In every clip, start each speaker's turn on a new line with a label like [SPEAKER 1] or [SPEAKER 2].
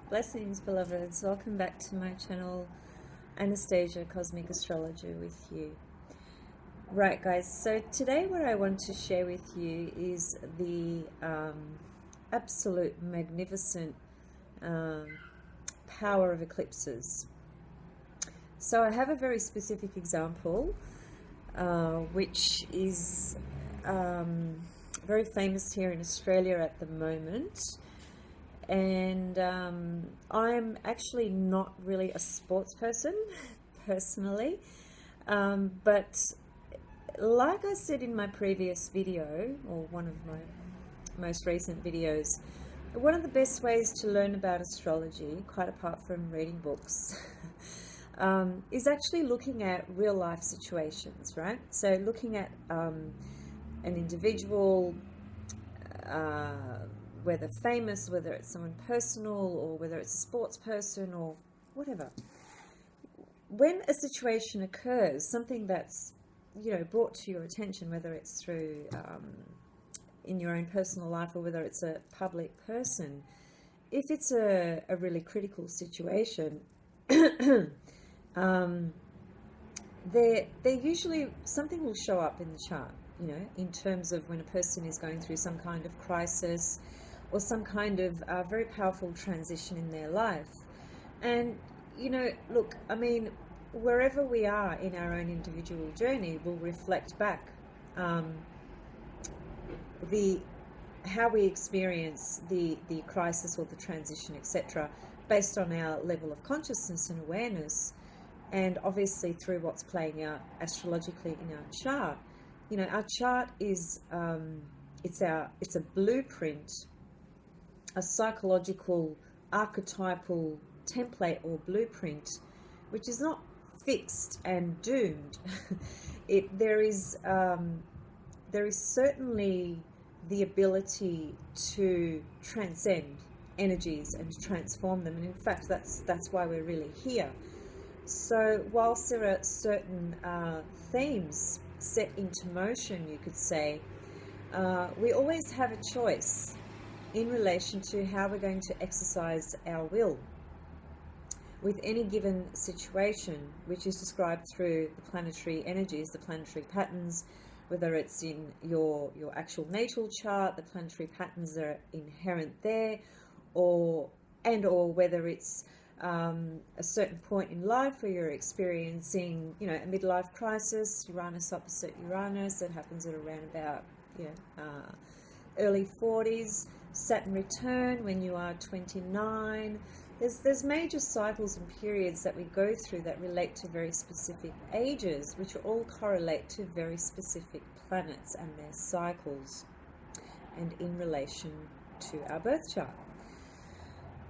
[SPEAKER 1] Blessings, beloveds. Welcome back to my channel, Anastasia, Cosmic Astrologer with you. Right, guys, so today what I want to share with you is the absolute magnificent power of eclipses. So I have a very specific example, which is very famous here in Australia at the moment. And I'm actually not really a sports person personally, but like I said in my previous video, or one of my most recent videos, one of the best ways to learn about astrology, quite apart from reading books, is actually looking at real life situations, right? So looking at an individual, whether famous, whether it's someone personal, or whether it's a sports person or whatever. When a situation occurs, something that's, brought to your attention, whether it's through in your own personal life or whether it's a public person, if it's a really critical situation, there usually something will show up in the chart, in terms of when a person is going through some kind of crisis or some kind of very powerful transition in their life. And, look, I mean, wherever we are in our own individual journey will reflect back how we experience the crisis or the transition, etc., based on our level of consciousness and awareness, and obviously through what's playing out astrologically in our chart. Our chart is it's a blueprint, a psychological archetypal template or blueprint, which is not fixed and doomed. There is certainly the ability to transcend energies and to transform them, and in fact that's why we're really here. So whilst there are certain themes set into motion, you could say, we always have a choice in relation to how we're going to exercise our will with any given situation, which is described through the planetary energies, the planetary patterns, whether it's in your actual natal chart, the planetary patterns that are inherent there, or whether it's a certain point in life where you're experiencing, a midlife crisis, Uranus opposite Uranus, that happens at around about, early 40s, Saturn return when you are 29. There's major cycles and periods that we go through that relate to very specific ages, which all correlate to very specific planets and their cycles, and in relation to our birth chart.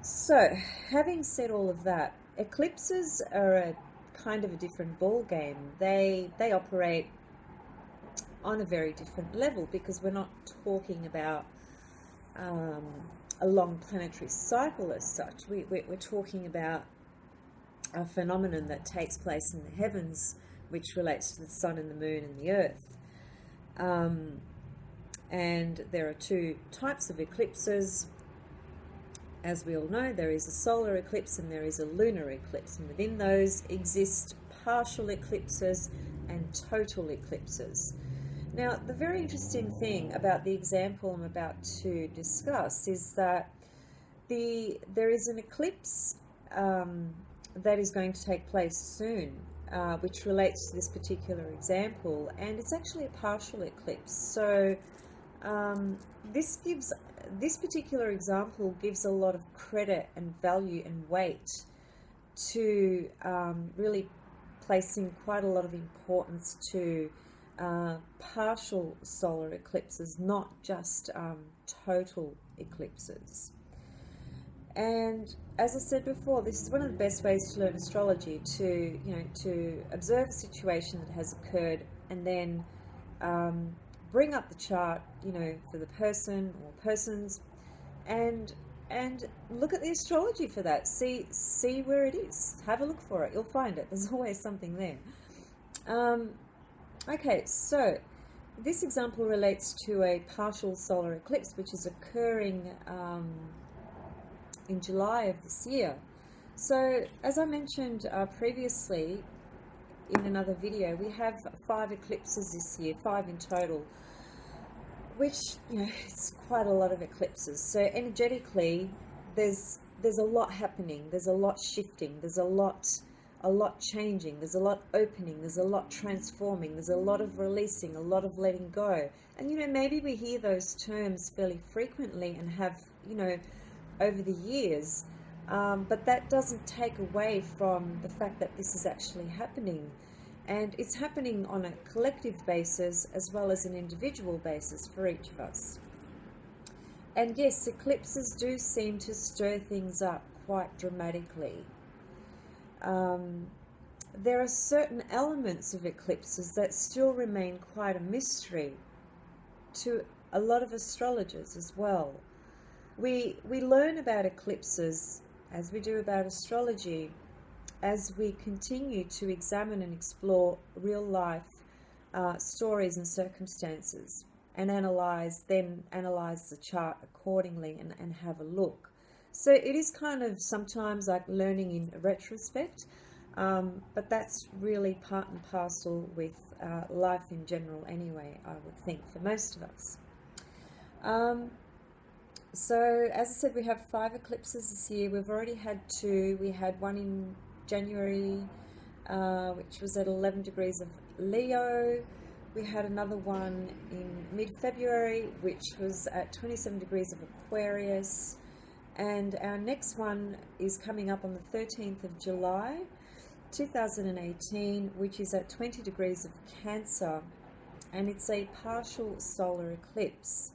[SPEAKER 1] So, having said all of that, eclipses are a kind of a different ball game. They operate on a very different level, because we're not talking about a long planetary cycle as such. We're talking about a phenomenon that takes place in the heavens, which relates to the sun and the moon and the earth. And there are two types of eclipses. As we all know, there is a solar eclipse and there is a lunar eclipse, and within those exist partial eclipses and total eclipses. Now, the very interesting thing about the example I'm about to discuss is that there is an eclipse that is going to take place soon, which relates to this particular example, and it's actually a partial eclipse. So this particular example gives a lot of credit and value and weight to really placing quite a lot of importance to partial solar eclipses, not just total eclipses. And as I said before, this is one of the best ways to learn astrology, to observe a situation that has occurred and then bring up the chart, for the person or persons, and look at the astrology for that. See where it is. Have a look for it. You'll find it. There's always something there. Okay, so this example relates to a partial solar eclipse, which is occurring in July of this year. So, as I mentioned previously in another video, we have 5 eclipses this year, 5 in total, which, you know, it's quite a lot of eclipses. So energetically, there's a lot happening, there's a lot shifting, there's a lot changing, there's a lot opening, there's a lot transforming, there's a lot of releasing, a lot of letting go. And, you know, maybe we hear those terms fairly frequently and have, you know, over the years, but that doesn't take away from the fact that this is actually happening. And it's happening on a collective basis as well as an individual basis for each of us. And yes, eclipses do seem to stir things up quite dramatically. There are certain elements of eclipses that still remain quite a mystery to a lot of astrologers as well. We learn about eclipses, as we do about astrology, as we continue to examine and explore real life stories and circumstances, and analyze the chart accordingly and have a look. So it is kind of sometimes like learning in retrospect, but that's really part and parcel with life in general anyway, I would think, for most of us. So as I said, we have 5 eclipses this year. We've already had 2. We had one in January, which was at 11 degrees of Leo. We had another one in mid-February, which was at 27 degrees of Aquarius. And our next one is coming up on the 13th of July, 2018, which is at 20 degrees of Cancer. And it's a partial solar eclipse.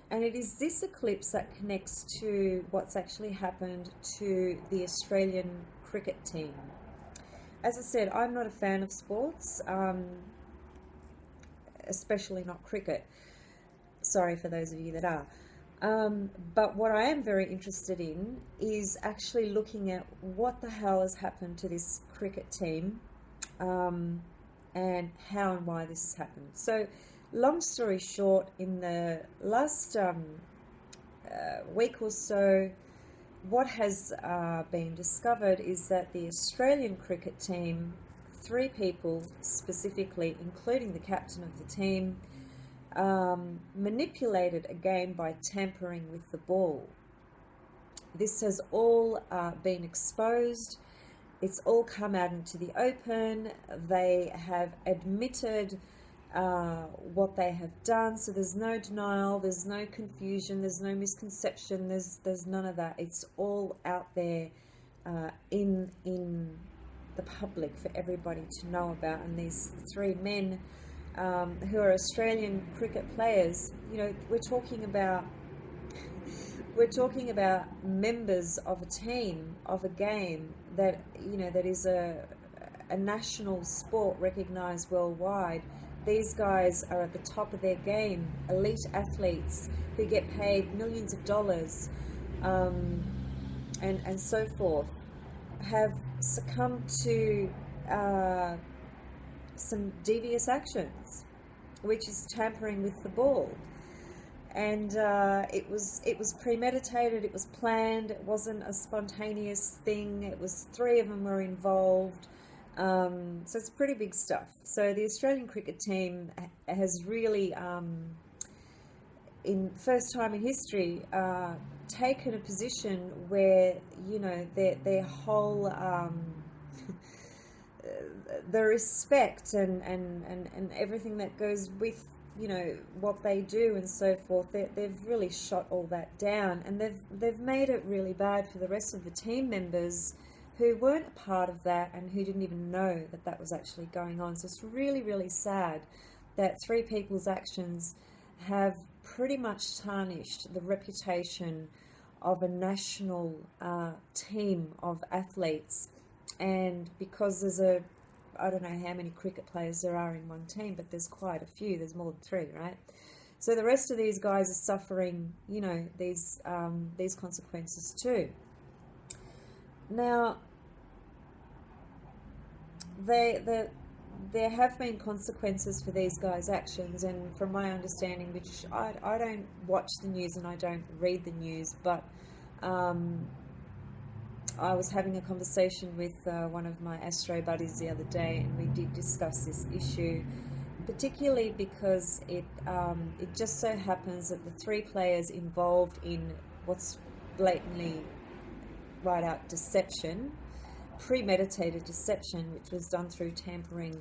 [SPEAKER 1] And it is this eclipse that connects to what's actually happened to the Australian cricket team. As I said, I'm not a fan of sports, especially not cricket. Sorry for those of you that are. But what I am very interested in is actually looking at what the hell has happened to this cricket team, and how and why this has happened. So, long story short, in the last week or so, what has been discovered is that the Australian cricket team, 3 people specifically, including the captain of the team, manipulated a game by tampering with the ball. This has all been exposed. It's all come out into the open. They have admitted what they have done, so there's no denial, there's no confusion, there's no misconception, there's none of that. It's all out there in the public for everybody to know about. And these 3 men who are Australian cricket players, you know, we're talking about members of a team, of a game that, you know, that is a national sport recognized worldwide. These guys are at the top of their game, elite athletes who get paid millions of dollars, and so forth, have succumbed to some devious actions, which is tampering with the ball. And it was premeditated, it was planned, it wasn't a spontaneous thing. It was 3 of them were involved. So it's pretty big stuff. So the Australian cricket team has really, in first time in history, taken a position where, you know, their whole the respect and everything that goes with, you know, what they do and so forth, they've really shot all that down, and they've made it really bad for the rest of the team members who weren't a part of that and who didn't even know that that was actually going on. So it's really, really sad that 3 people's actions have pretty much tarnished the reputation of a national team of athletes. And because there's I don't know how many cricket players there are in one team, but there's quite a few. There's more than 3, right? So the rest of these guys are suffering, you know, these consequences too. Now, there have been consequences for these guys' actions, and from my understanding, which I don't watch the news and I don't read the news, but I was having a conversation with one of my astro buddies the other day, and we did discuss this issue, particularly because it just so happens that the three players involved in what's blatantly right out deception, premeditated deception, which was done through tampering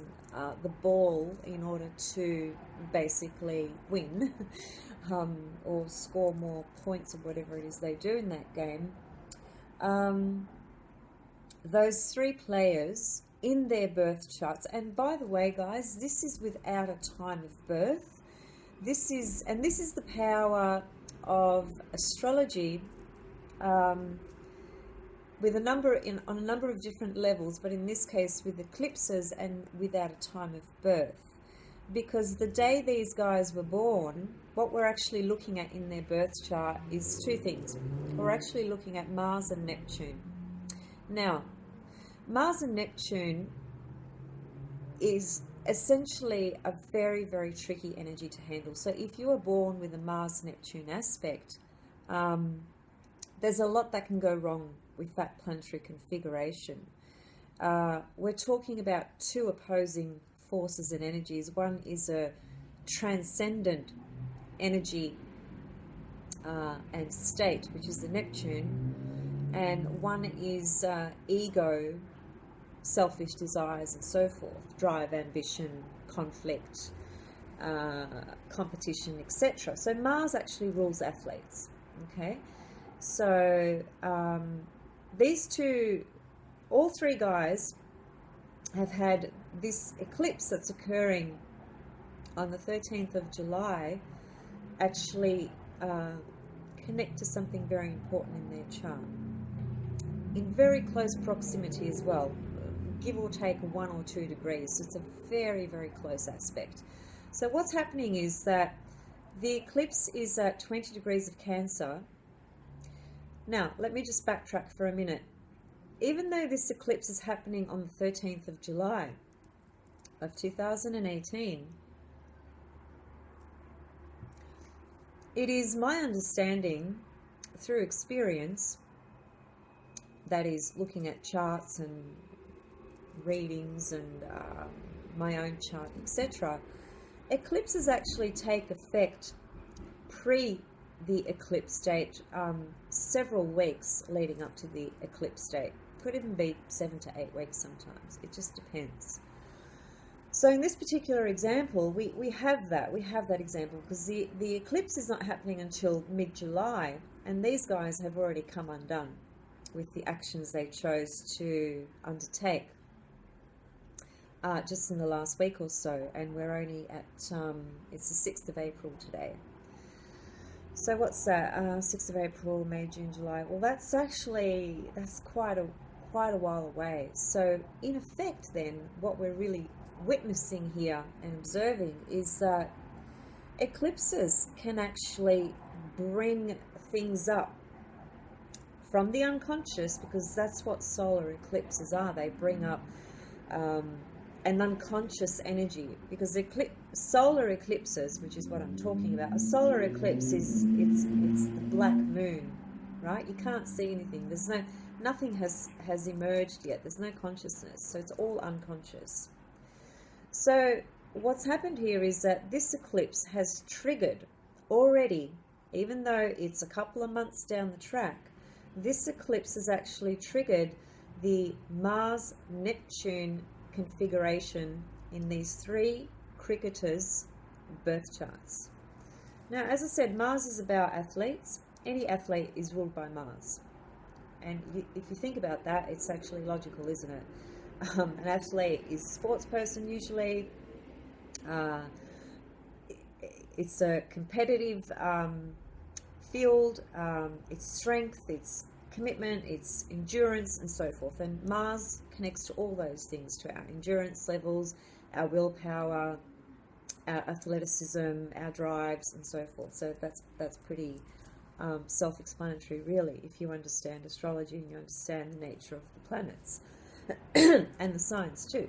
[SPEAKER 1] the ball in order to basically win or score more points or whatever it is they do in that game. Those three players in their birth charts, and by the way, guys, this is without a time of birth. This is the power of astrology, with on a number of different levels, but in this case with eclipses and without a time of birth. Because the day these guys were born, what we're actually looking at in their birth chart is two things. We're actually looking at Mars and Neptune. Now, Mars and Neptune is essentially a very, very tricky energy to handle. So if you are born with a Mars-Neptune aspect, there's a lot that can go wrong with that planetary configuration. We're talking about two opposing forces and energies. One is a transcendent energy and state, which is the Neptune, and one is ego, selfish desires and so forth, drive, ambition, conflict, competition, etc. So Mars actually rules athletes. Okay, so these two, all three guys have had this eclipse that's occurring on the 13th of July actually connect to something very important in their chart, in very close proximity as well, give or take 1 or 2 degrees. So it's a very, very close aspect. So what's happening is that the eclipse is at 20 degrees of Cancer. Now, let me just backtrack for a minute. Even though this eclipse is happening on the 13th of July of 2018, it is my understanding through experience, that is looking at charts and readings and my own chart, etc., eclipses actually take effect pre the eclipse date, several weeks leading up to the eclipse date. Could even be 7 to 8 weeks sometimes. It just depends. So in this particular example, we have that example, because the eclipse is not happening until mid-July, and these guys have already come undone with the actions they chose to undertake just in the last week or so, and we're only at, it's the 6th of April today. So what's that, 6th of April, May, June, July? Well, that's quite a while away. So in effect then, what we're really witnessing here and observing is that eclipses can actually bring things up from the unconscious, because that's what solar eclipses are. They bring up an unconscious energy, because solar eclipses, which is what I'm talking about, a solar eclipse is it's the black moon, right? You can't see anything. Nothing has emerged yet. There's no consciousness, so it's all unconscious. So what's happened here is that this eclipse has triggered already, even though it's a couple of months down the track, this eclipse has actually triggered the Mars-Neptune configuration in these three cricketers' birth charts. Now, as I said, Mars is about athletes. Any athlete is ruled by Mars. And if you think about that, it's actually logical, isn't it? An athlete is a sports person usually. It's a competitive field. It's strength, it's commitment, it's endurance, and so forth. And Mars connects to all those things, to our endurance levels, our willpower, our athleticism, our drives, and so forth. So that's pretty self-explanatory, really, if you understand astrology and you understand the nature of the planets and the signs too.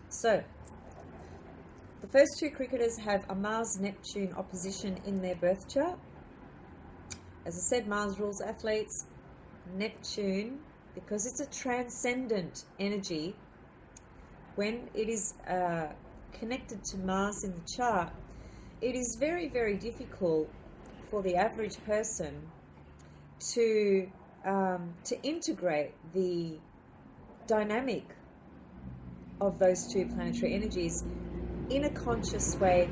[SPEAKER 1] So the first two cricketers have a Mars-Neptune opposition in their birth chart. as I said, Mars rules athletes. Neptune, because it's a transcendent energy, when it is connected to Mars in the chart, it is very, very difficult for the average person to integrate the dynamic of those two planetary energies in a conscious way,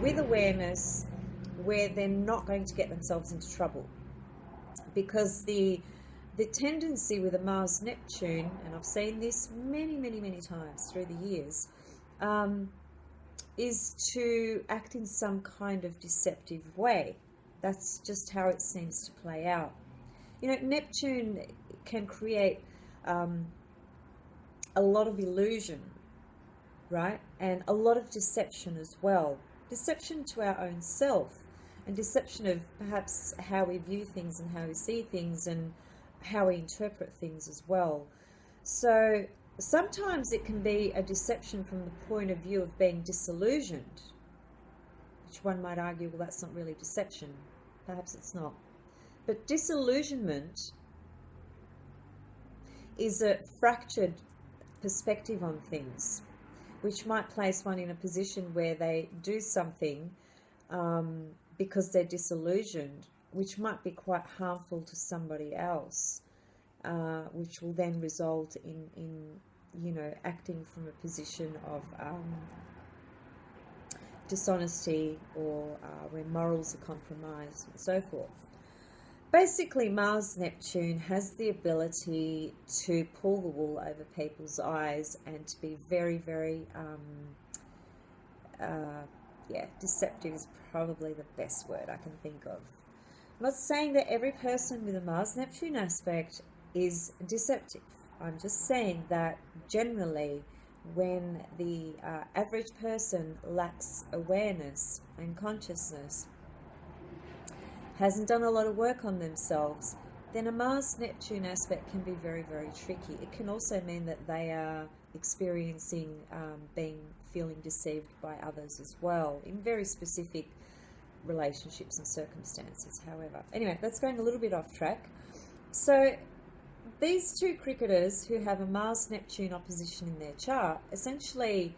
[SPEAKER 1] with awareness, where they're not going to get themselves into trouble. Because the tendency with a Mars Neptune, and I've seen this many, many, many times through the years, is to act in some kind of deceptive way. That's just how it seems to play out. You know, Neptune can create a lot of illusion, right? And a lot of deception as well. Deception to our own self, and deception of perhaps how we view things and how we see things and how we interpret things as well. So sometimes it can be a deception from the point of view of being disillusioned, which one might argue, well, that's not really deception. Perhaps it's not. But disillusionment is a fractured perspective on things, which might place one in a position where they do something because they're disillusioned, which might be quite harmful to somebody else, which will then result in you know, acting from a position of dishonesty, or where morals are compromised and so forth. Basically, Mars Neptune has the ability to pull the wool over people's eyes and to be very, very, deceptive is probably the best word I can think of. I'm not saying that every person with a Mars Neptune aspect is deceptive. I'm just saying that generally, when the average person lacks awareness and consciousness, hasn't done a lot of work on themselves, then a Mars-Neptune aspect can be very, very tricky. It can also mean that they are experiencing feeling deceived by others as well, in very specific relationships and circumstances, however. Anyway, that's going a little bit off track. So these two cricketers who have a Mars-Neptune opposition in their chart, essentially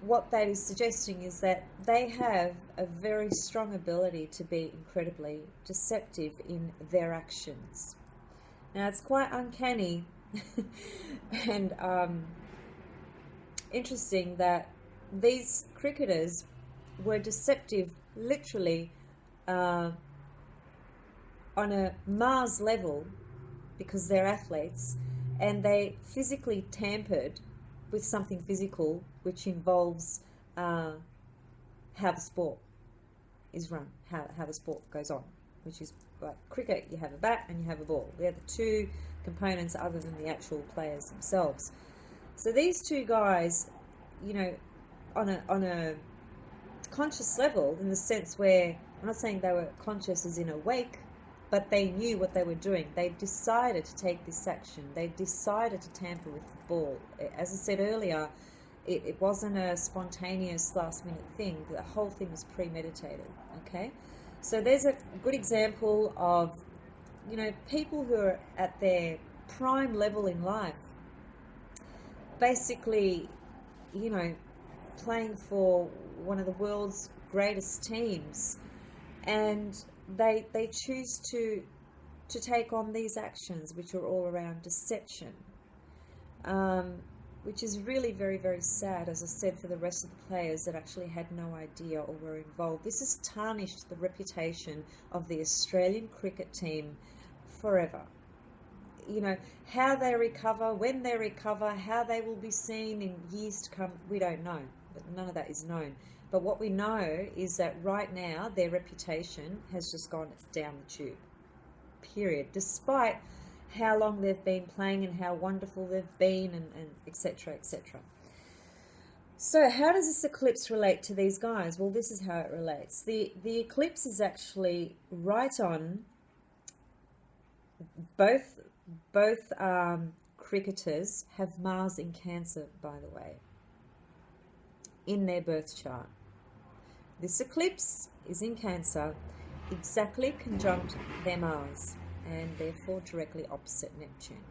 [SPEAKER 1] what that is suggesting is that they have a very strong ability to be incredibly deceptive in their actions. Now, it's quite uncanny and interesting that these cricketers were deceptive literally on a Mars level, because they're athletes, and they physically tampered with something physical, which involves how the sport is run, how the sport goes on, which is like cricket, you have a bat and you have a ball. They're the two components other than the actual players themselves. So these two guys, you know, on a conscious level, in the sense where, I'm not saying they were conscious as in awake, but they knew what they were doing. They decided to take this action. They decided to tamper with the ball. As I said earlier, it wasn't a spontaneous last-minute thing. The whole thing was premeditated, okay? So there's a good example of, you know, people who are at their prime level in life, basically, you know, playing for one of the world's greatest teams, and they choose to take on these actions, which are all around deception, which is really very, very sad, as I said, for the rest of the players that actually had no idea or were involved. This has tarnished the reputation of the Australian cricket team forever. You know, how they recover, when they recover, how they will be seen in years to come, we don't know, but none of that is known. But what we know is that right now their reputation has just gone down the tube, period, despite how long they've been playing and how wonderful they've been, and etc., etc. So how does this eclipse relate to these guys? Well, this is how it relates. The eclipse is actually right on both cricketers have Mars in Cancer, by the way, in their birth chart. This eclipse is in Cancer, exactly conjunct their Mars, and therefore directly opposite Neptune.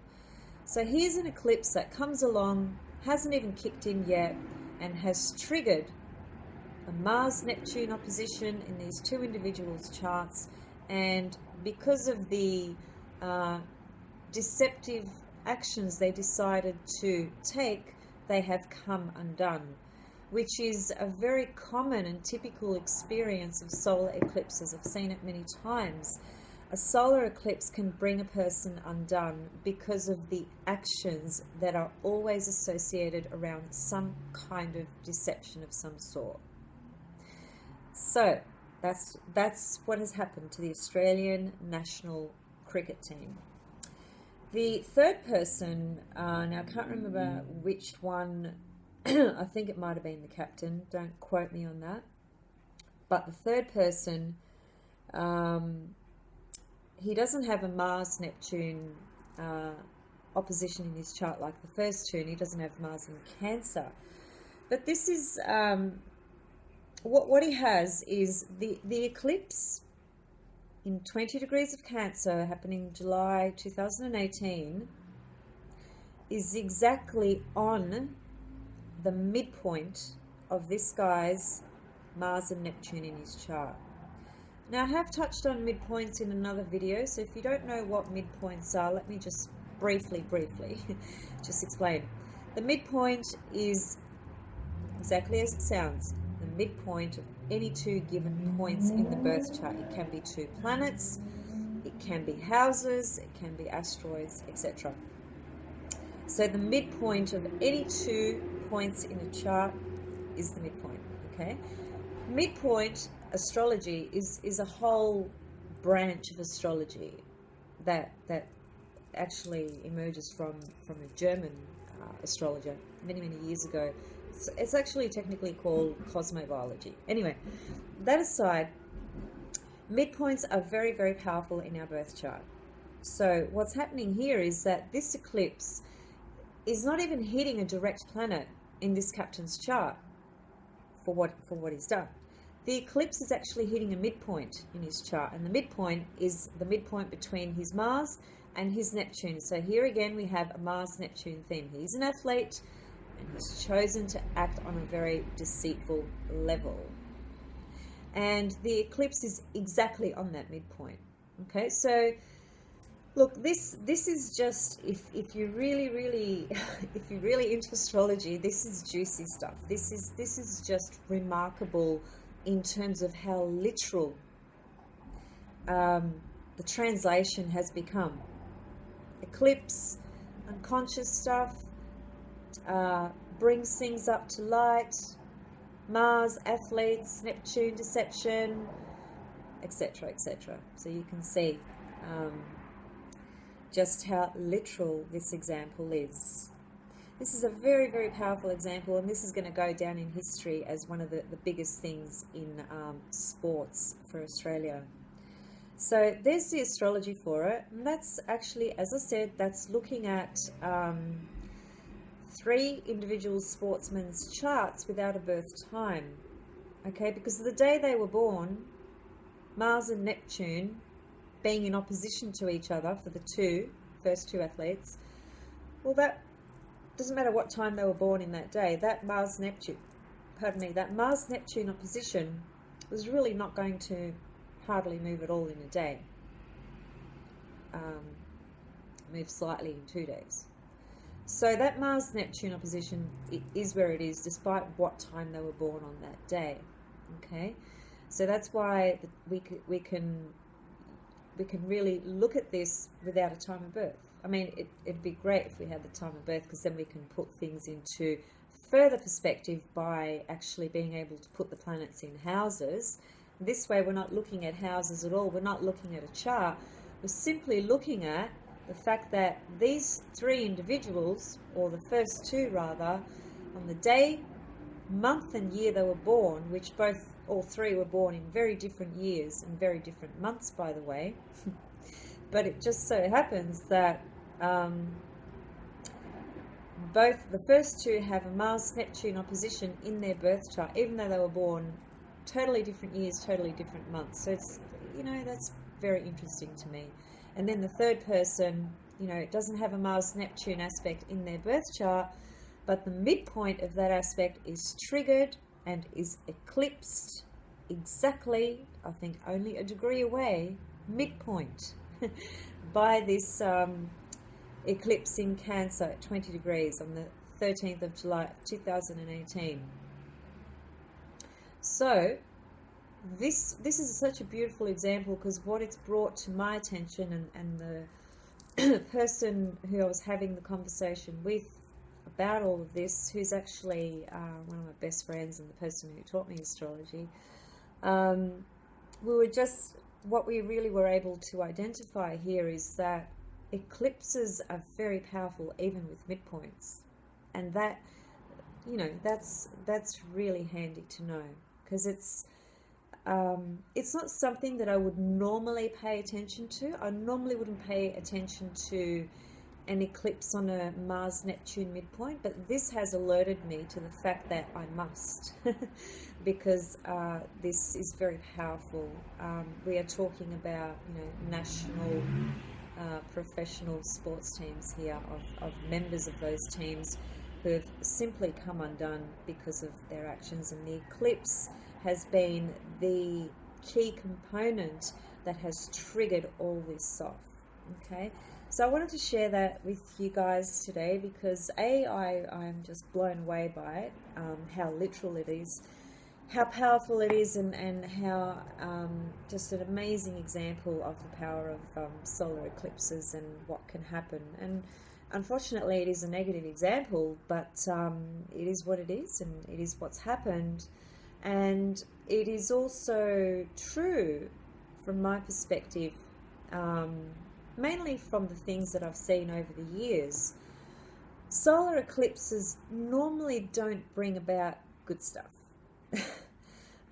[SPEAKER 1] So here's an eclipse that comes along, hasn't even kicked in yet, and has triggered a Mars-Neptune opposition in these two individuals' charts. And because of the deceptive actions they decided to take, they have come undone, which is a very common and typical experience of solar eclipses. I've seen it many times. A solar eclipse can bring a person undone because of the actions that are always associated around some kind of deception of some sort. So that's what has happened to the Australian national cricket team. The third person, now I can't remember which one, I think it might have been the captain, don't quote me on that, but the third person, he doesn't have a Mars-Neptune opposition in his chart like the first two, and he doesn't have Mars in Cancer. But this is, what he has is the eclipse in 20 degrees of Cancer happening July 2018 is exactly on the midpoint of this guy's Mars and Neptune in his chart. Now, I have touched on midpoints in another video, so if you don't know what midpoints are, let me just briefly just explain. The midpoint is exactly as it sounds, the midpoint of any two given points in the birth chart. It can be two planets, it can be houses, it can be asteroids, etc. So the midpoint of any 2 points in a chart is the midpoint, okay? Midpoint astrology is a whole branch of astrology that actually emerges from a German astrologer many years ago. It's actually technically called cosmobiology. Anyway, that aside, midpoints are very powerful in our birth chart. So what's happening here is that this eclipse is not even hitting a direct planet in this captain's chart for what he's done. The eclipse is actually hitting a midpoint in his chart, and the midpoint is the midpoint between his Mars and his Neptune. So here again we have a Mars-Neptune theme. He's an athlete, and he's chosen to act on a very deceitful level. And the eclipse is exactly on that midpoint. Okay, so look, this is just, if you're really if you're really into astrology, this is juicy stuff. This is just remarkable in terms of how literal the translation has become. Eclipse, unconscious stuff, brings things up to light. Mars, athletes, Neptune, deception, etc. So you can see just how literal this example is. This is a very powerful example, and this is going to go down in history as one of the biggest things in sports for Australia. So there's the astrology for it, and that's actually, as I said, that's looking at 3 individual sportsmen's charts without a birth time. Okay, because the day they were born, Mars and Neptune being in opposition to each other for the first two athletes, well, that doesn't matter what time they were born in that day. That Mars-Neptune opposition was really not going to hardly move at all in a day. Move slightly in 2 days. So that Mars-Neptune opposition is where it is, despite what time they were born on that day. Okay, so that's why we can really look at this without a time of birth. I mean, it'd be great if we had the time of birth, because then we can put things into further perspective by actually being able to put the planets in houses. This way we're not looking at houses at all, we're not looking at a chart, we're simply looking at the fact that these 3 individuals, or the first 2 rather, on the day, month and year they were born, which all 3 were born in very different years and very different months, by the way, but it just so happens that both the first 2 have a Mars-Neptune opposition in their birth chart, even though they were born totally different years, totally different months. So it's, you know, that's very interesting to me. And then the third person, you know, it doesn't have a Mars-Neptune aspect in their birth chart, but the midpoint of that aspect is triggered and is eclipsed exactly, I think, only a degree away, midpoint, by this eclipse in Cancer at 20 degrees on the 13th of July 2018. So this is such a beautiful example, because what it's brought to my attention, and the person who I was having the conversation with about all of this, who's actually one of my best friends and the person who taught me astrology, what we really were able to identify here is that eclipses are very powerful even with midpoints, and that, you know, that's really handy to know, because it's not something that I would normally pay attention to. I normally wouldn't pay attention to an eclipse on a Mars-Neptune midpoint, but this has alerted me to the fact that I must, because this is very powerful. We are talking about, you know, national professional sports teams here, of members of those teams who have simply come undone because of their actions, and the eclipse has been the key component that has triggered all this off. Okay, so I wanted to share that with you guys today, because I'm just blown away by it, how literal it is, how powerful it is, and how just an amazing example of the power of solar eclipses and what can happen. And unfortunately it is a negative example, but it is what it is, and it is what's happened. And it is also true from my perspective, mainly from the things that I've seen over the years. Solar eclipses normally don't bring about good stuff.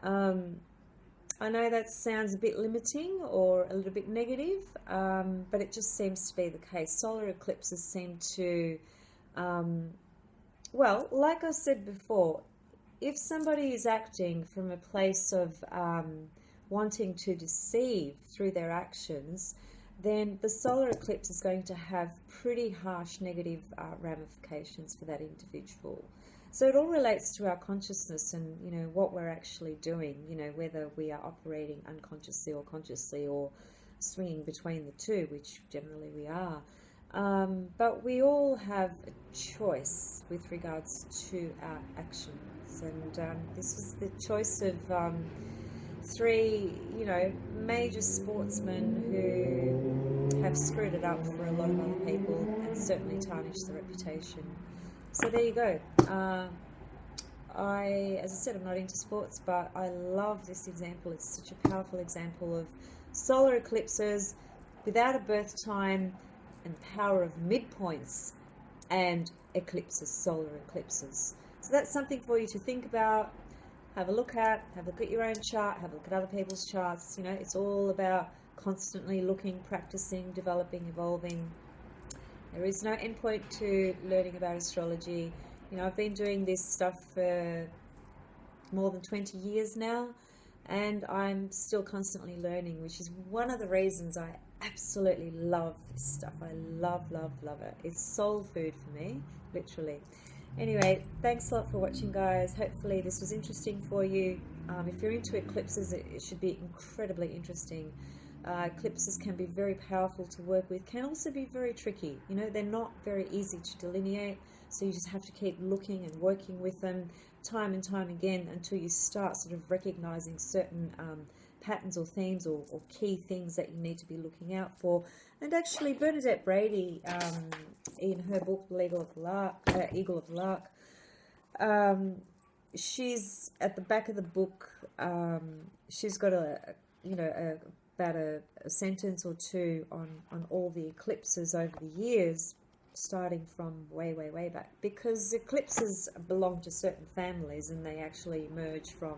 [SPEAKER 1] I know that sounds a bit limiting or a little bit negative, but it just seems to be the case. Solar eclipses seem to, well, like I said before, if somebody is acting from a place of wanting to deceive through their actions, then the solar eclipse is going to have pretty harsh negative ramifications for that individual. So it all relates to our consciousness and, you know, what we're actually doing, you know, whether we are operating unconsciously or consciously, or swinging between the two, which generally we are. But we all have a choice with regards to our actions, and this is the choice of three, you know, major sportsmen who have screwed it up for a lot of other people and certainly tarnished the reputation. So there you go. As I said, I'm not into sports, but I love this example. It's such a powerful example of solar eclipses without a birth time, and the power of midpoints and eclipses, solar eclipses. So that's something for you to think about, have a look at your own chart, have a look at other people's charts. You know, it's all about constantly looking, practicing, developing, evolving. There is no end point to learning about astrology. You know, I've been doing this stuff for more than 20 years now, and I'm still constantly learning, which is one of the reasons I absolutely love this stuff. I love it. It's soul food for me, literally. Anyway, thanks a lot for watching, guys. Hopefully this was interesting for you. If you're into eclipses, it should be incredibly interesting. Eclipses can be very powerful to work with, can also be very tricky. You know, they're not very easy to delineate, so you just have to keep looking and working with them time and time again until you start sort of recognizing certain patterns or themes or key things that you need to be looking out for. And actually, Bernadette Brady, in her book Eagle of the Lark, she's at the back of the book. She's got about a sentence or two on all the eclipses over the years, starting from way back, because eclipses belong to certain families and they actually emerge from,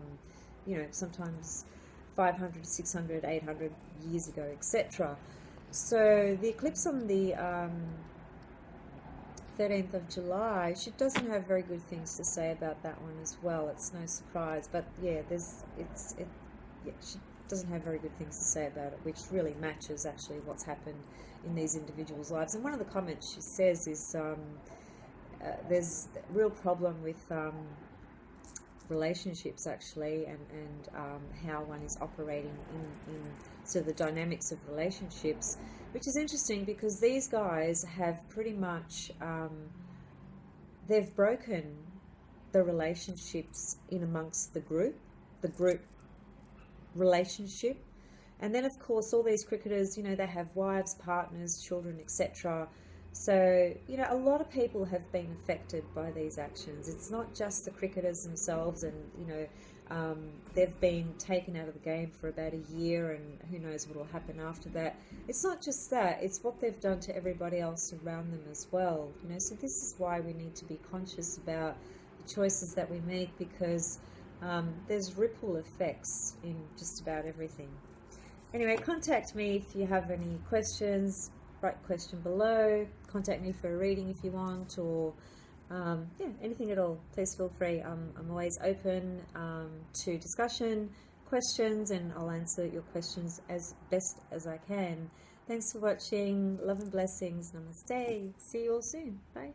[SPEAKER 1] you know, sometimes 500, 600, 800 years ago, etc. So the eclipse on the 13th of July, she doesn't have very good things to say about that one as well. It's no surprise, but yeah, she doesn't have very good things to say about it, which really matches actually what's happened in these individuals' lives. And one of the comments she says is there's a real problem with relationships actually, and how one is operating in sort of the dynamics of relationships, which is interesting because these guys have pretty much they've broken the relationships in amongst the group relationship. And then of course all these cricketers, you know, they have wives, partners, children, etc. So, you know, a lot of people have been affected by these actions. It's not just the cricketers themselves, and, you know, they've been taken out of the game for about a year, and who knows what will happen after that. It's not just that, it's what they've done to everybody else around them as well. You know, so this is why we need to be conscious about the choices that we make, because there's ripple effects in just about everything. Anyway, contact me if you have any questions. Write question below. Contact me for a reading if you want, or yeah, anything at all. Please feel free. I'm always open to discussion, questions, and I'll answer your questions as best as I can. Thanks for watching. Love and blessings. Namaste. See you all soon. Bye.